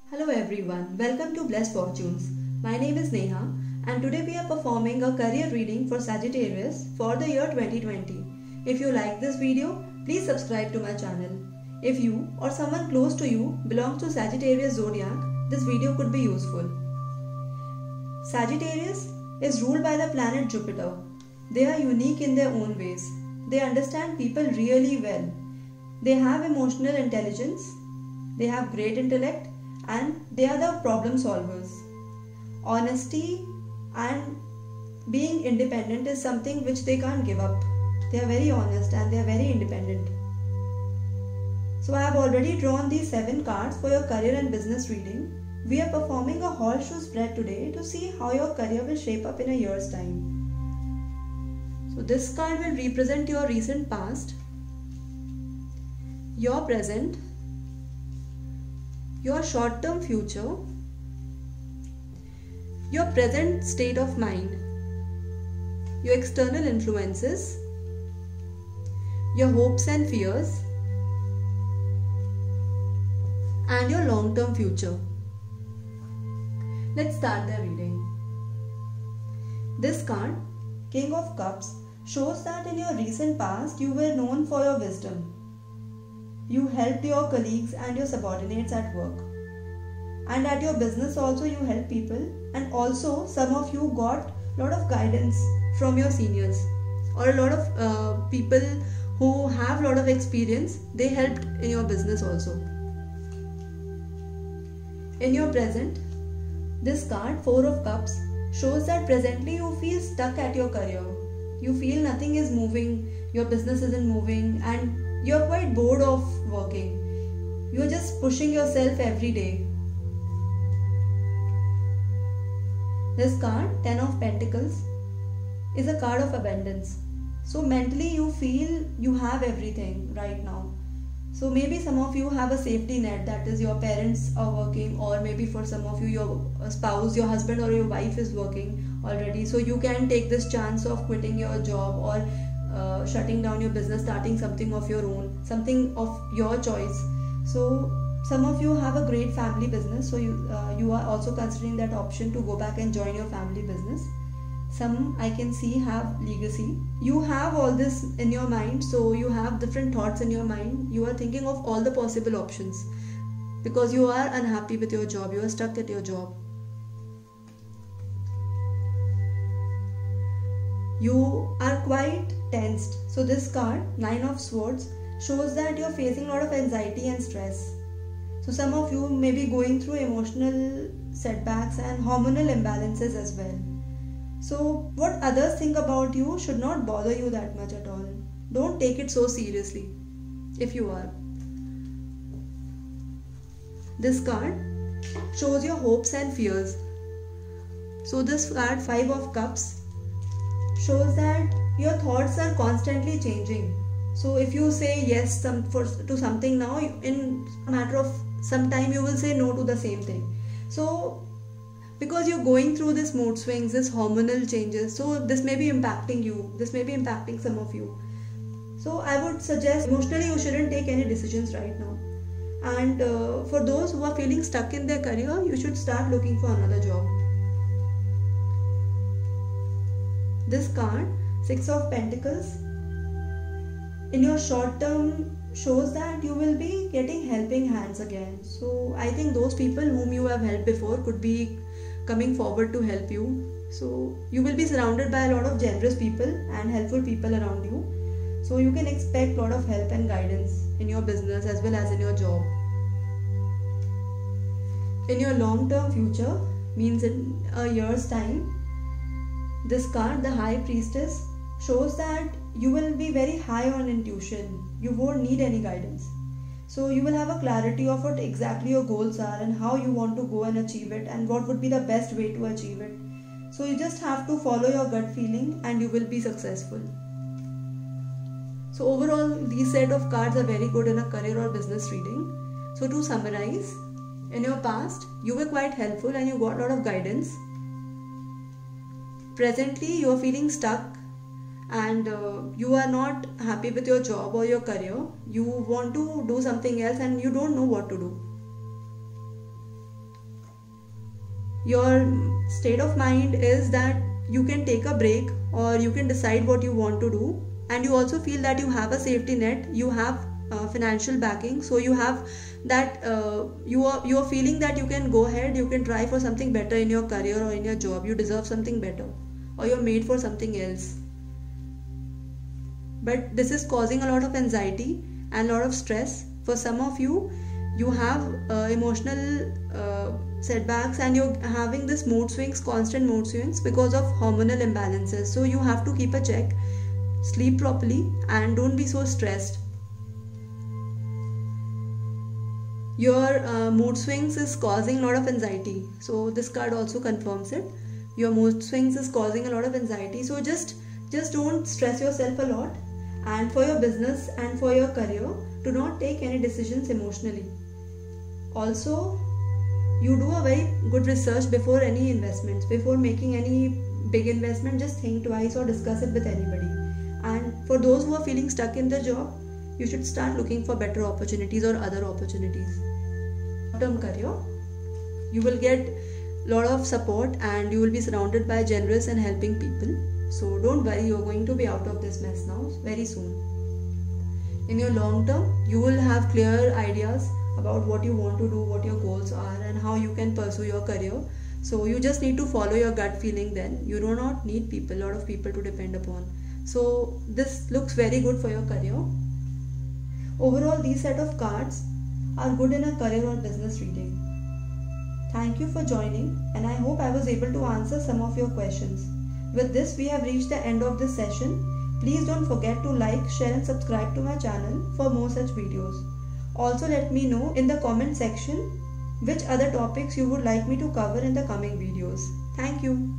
Hello everyone, welcome to Blessed Fortunes. My name is Neha and today we are performing a career reading for Sagittarius for the year 2020. If you like this video, please subscribe to my channel. If you or someone close to you belongs to Sagittarius zodiac, this video could be useful. Sagittarius is ruled by the planet Jupiter. They are unique in their own ways. They understand people really well. They have emotional intelligence. They have great intellect and they are the problem solvers. Honesty and being independent is something which they can't give up. They are very honest and they are very independent. So I have already drawn these 7 cards for your career and business reading. We are performing a horseshoe spread today to see how your career will shape up in a year's time. So this card will represent your recent past, your present, your short-term future, your present state of mind, your external influences, your hopes and fears, and your long-term future. Let's start the reading. This card, King of Cups, shows that in your recent past you were known for your wisdom. You helped your colleagues and your subordinates at work. And at your business also you help people, and also some of you got a lot of guidance from your seniors or a lot of people who have a lot of experience. They helped in your business also. In your present, this card, 4 of Cups, shows that presently you feel stuck at your career. You feel nothing is moving, your business isn't moving, and you're quite bored of working. You're just pushing yourself every day. This card, 10 of Pentacles, is a card of abundance. So mentally you feel you have everything right now. So maybe some of you have a safety net, that is your parents are working, or maybe for some of you your spouse, your husband or your wife is working already. So you can take this chance of quitting your job or shutting down your business, starting something of your own, something of your choice. So some of you have a great family business, so you are also considering that option to go back and join your family business. Some I can see have legacy. You have all this in your mind, so you have different thoughts in your mind. You are thinking of all the possible options because you are unhappy with your job, you are stuck at your job. You are quite tensed. So this card, 9 of Swords, shows that you are facing a lot of anxiety and stress. So some of you may be going through emotional setbacks and hormonal imbalances as well. So what others think about you should not bother you that much at all. Don't take it so seriously if you are. This card shows your hopes and fears. So this card, 5 of Cups, shows that your thoughts are constantly changing. So if you say yes to something now, in a matter of some time you will say no to the same thing. So because you're going through this mood swings, this hormonal changes, so this may be impacting you, this may be impacting some of you. So I would suggest emotionally you shouldn't take any decisions right now. And for those who are feeling stuck in their career, you should start looking for another job. This card, 6 of Pentacles, in your short term shows that you will be getting helping hands again. So I think those people whom you have helped before could be coming forward to help you. So you will be surrounded by a lot of generous people and helpful people around you. So you can expect a lot of help and guidance in your business as well as in your job. In your long-term future, means in a year's time, this card, the High Priestess, shows that you will be very high on intuition. You won't need any guidance. So you will have a clarity of what exactly your goals are and how you want to go and achieve it and what would be the best way to achieve it. So you just have to follow your gut feeling and you will be successful. So overall, these set of cards are very good in a career or business reading. So to summarize, in your past, you were quite helpful and you got a lot of guidance. Presently, you are feeling stuck and you are not happy with your job or your career, you want to do something else and you don't know what to do. your state of mind is that you can take a break or you can decide what you want to do, and you also feel that you have a safety net, you have financial backing, so you have that you are feeling that you can go ahead, you can try for something better in your career or in your job, you deserve something better, or you're made for something else. But this is causing a lot of anxiety and a lot of stress. For some of you, you have emotional setbacks, and you're having this mood swings, constant mood swings because of hormonal imbalances. So you have to keep a check, sleep properly, and don't be so stressed. Your mood swings is causing a lot of anxiety, so this card also confirms it. Your mood swings is causing a lot of anxiety, so just don't stress yourself a lot. And for your business and for your career, do not take any decisions emotionally. Also, you do a very good research before any investments. Before making any big investment, just think twice or discuss it with anybody. And for those who are feeling stuck in their job, you should start looking for better opportunities or other opportunities. Long-term career, you will get a lot of support and you will be surrounded by generous and helping people. So don't worry, you're going to be out of this mess now very soon. In your long term, you will have clear ideas about what you want to do, what your goals are, and how you can pursue your career. So you just need to follow your gut feeling then. You do not need a lot of people to depend upon. So this looks very good for your career. Overall, these set of cards are good in a career or business reading. Thank you for joining, and I hope I was able to answer some of your questions. With this, we have reached the end of this session. Please don't forget to like, share and subscribe to my channel for more such videos. Also, let me know in the comment section which other topics you would like me to cover in the coming videos. Thank you.